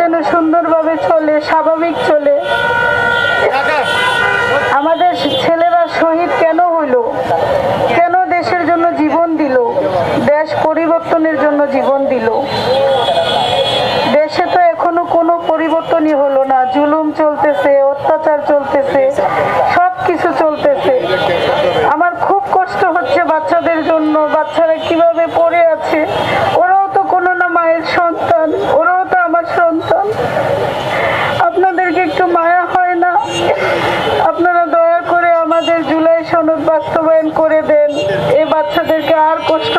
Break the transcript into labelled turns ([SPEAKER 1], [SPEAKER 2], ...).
[SPEAKER 1] যেন সুন্দরভাবে চলে, স্বাভাবিক চলে। আমাদের ছেলেরা শহীদ কেন হলো, কেন দেশের জন্য জীবন দিল, দেশ পরিবর্তনের জন্য জীবন দিল? দেশে তো এখনো কোনো পরিবর্তনই হলো না, জুলুম চলতেছে, অত্যাচার চলতেছে, সবকিছু চলতেছে। আমার খুব কষ্ট হচ্ছে বাচ্চাদের জন্য। বাচ্চারা কিভাবে পড়ে আছে, ওরাও তো কোনো না মায়ের সন্তান, ওরাও তো আমার সন্তান। আপনাদেরকে একটু মায়া হয় না? আপনারা দয়া করে আমাদের জুলাই সনদ বাস্তবায়ন করে দেন, এই বাচ্চাদেরকে আর কষ্ট